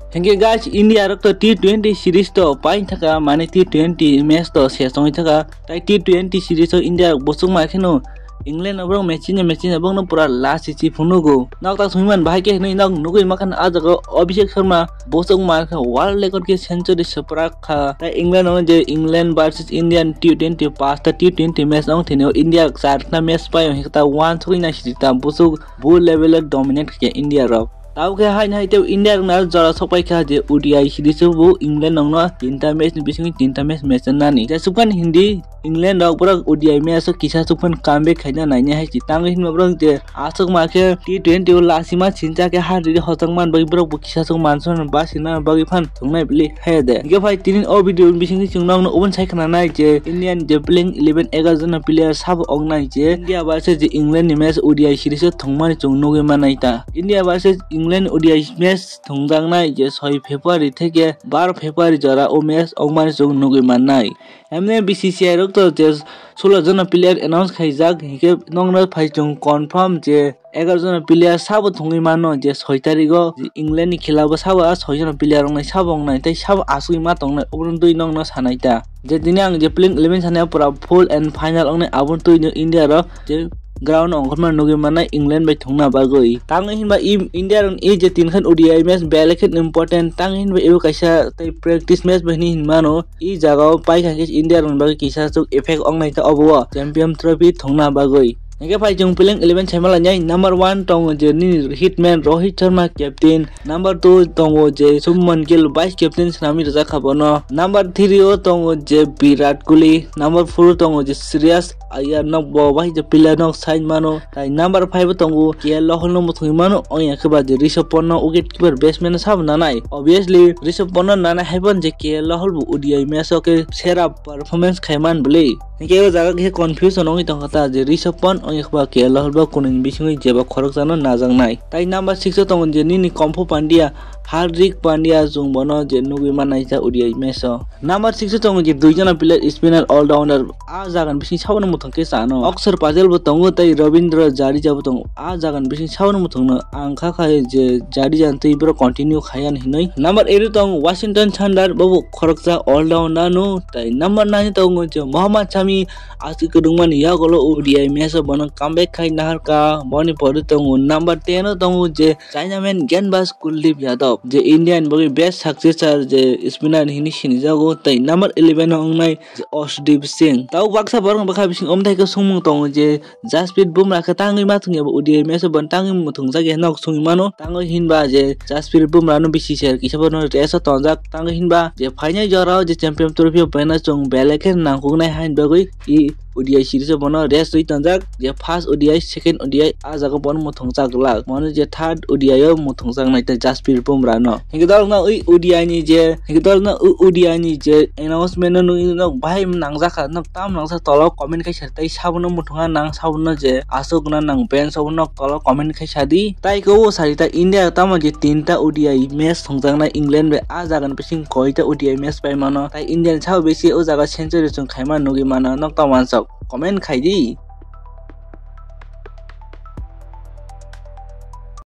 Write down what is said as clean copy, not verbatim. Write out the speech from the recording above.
Hingga guys India rok to T20 series to pain thaka mane T20 match to sesong thaka tai T20 series to India bosung ma kheno England obrong match abong no pura last si phunugo nak ta suiman bhai ke nei nak nugui makan ajago Abhishek Sharma bosung ma world record ke century sapra kha tai England on je England versus Indian T20 pass ta T20 match ong thino India sarna match pai hekta 1 3 series ta bosung bull level dominate ke India rok tau ke hai te India na jara sopai kha je ODI series bu England nong no tinta match ni bising tinta match nani je sukan Hindi England rok pura ODI match kisa sukan comeback khaina naine hai chitang hin mabrong je asuk ma ke T20 lasima chincha ke har ri hotang man bai brok bu kisa suk manson ba sina bagi phan thungnai bili hai de ge phai tinin o video bising chungnong no open sai khana nai je Indian je playing 11 11 jon player sab ongnai je India versus je England ni match ODI series thongmani chungno ge manai ta India versus England ODI match thongjang nai je 6 February theke 12 February jara o match ongmani chungno ge manai हमने BCCI रख तो जे 16 जना player announce खाइजाक हिके नंगना फाइचुं confirm जे 11 जना player साबो थंगै मानो जे 6 तारिखो England नि खेलाबो साबो 6 जना player रंगनाय साबो अंगनाय तै साबो आसुइ मा तंगनाय ओब्रन दुइ नंगना सानायता जे दिने आं जे प्लेइंग 11 सानाय पुरा फुल एंड फाइनल अंगनाय आबुन तुइ इंडिया र जे ग्राउंड अंगखमा नुगे माने इंग्लैंड बाय थंगना बागै तांग हिनबा इंडिया रन ए जे तीनखन ODI मैच बेलेखन इंपोर्टेंट तांग हिनबा एबो काइसा तै प्रैक्टिस मैच बहिनी हिनमानो ई जगाव पाइ खाके इंडिया रन बागै किसा चुक इफेक्ट अंगनाय ta अबो चैंपियन ट्रॉफी थंगना बागै Hingga pai jung piling 11 chaimal nyai number 1 tongo je ni hitman Rohit Sharma captain number 2 tongo je Shubman Gill vice captain Sami Raja khabono number 3 o tongo je Virat Kohli number 4 tongo je Shreyas Iyer nok bo bai je pila nok sign mano tai number 5 tongo KL Rahul no muthui mano oya khaba je Rishabh Pant no wicket keeper batsman sab nanai obviously Rishabh Pant nanai haibon je KL Rahul bu ODI match ke sera performance khaiman beli hingga jaga ke confusion ongi tongata je Rishabh Pant oya KL Rahul ba kuning bisingi jeba khorok jano najangnai tai number 6 tongo je ni Kompho Pandya Hardik Pandya jungbono je nugi manai ja ODI match number 6 tongo je dui jana player spinner all rounder a jagan bising sabon muthang ke sano Akshar Patel bo tongo tai Ravindra Jadeja bo tongo a jagan bising sabon muthang no angkha khai je Jadeja tei bro continue khayan hinai number 8 tongo Washington Sundar bo khorok ja all rounder no tai number 9 tongo je Mohammad Shami asik kedungman ya golo ODI match bono comeback khai nahar ka boni poru tongo number 10 tongo je Chinaman Gyanbaz Kuldeep Yadav je Indian bogi best successor je spinner hini sinijago tai number 11 ongnai je Arshdeep Singh tau baksa borong bakha bising omthai ka sungmung tongo je Jasprit Bumrah ka tangi ma thungi bo ODI match bon tangi muthung jage nok sungi mano tango hinba je Jasprit Bumrah no bisi share kisabo no resa tonjak tango hinba je final jorao je champion trophy bena chung beleken nangkungnai hain bagoi I ODI series bono rest dui tonjak je first ODI second ODI a jaga bon muthung jak lak mono je third ODI yo muthung jak nai ta Jasprit Bumrah no hingdal na ui ODI ni je hingdal na ODI ni je announcement no bhai nangjaka nok tam nangsa tolo comment kai sartai sabono muthunga nang sabono je asuk na nang ben sabono tolo comment kai sadi tai ko sarita India tamo je tinta ODI match thongjak na England be a jagan bising koita ODI match pai mano tai Indian chao besi o jaga century chung khaima nugi mano nok ta wansok comment khai di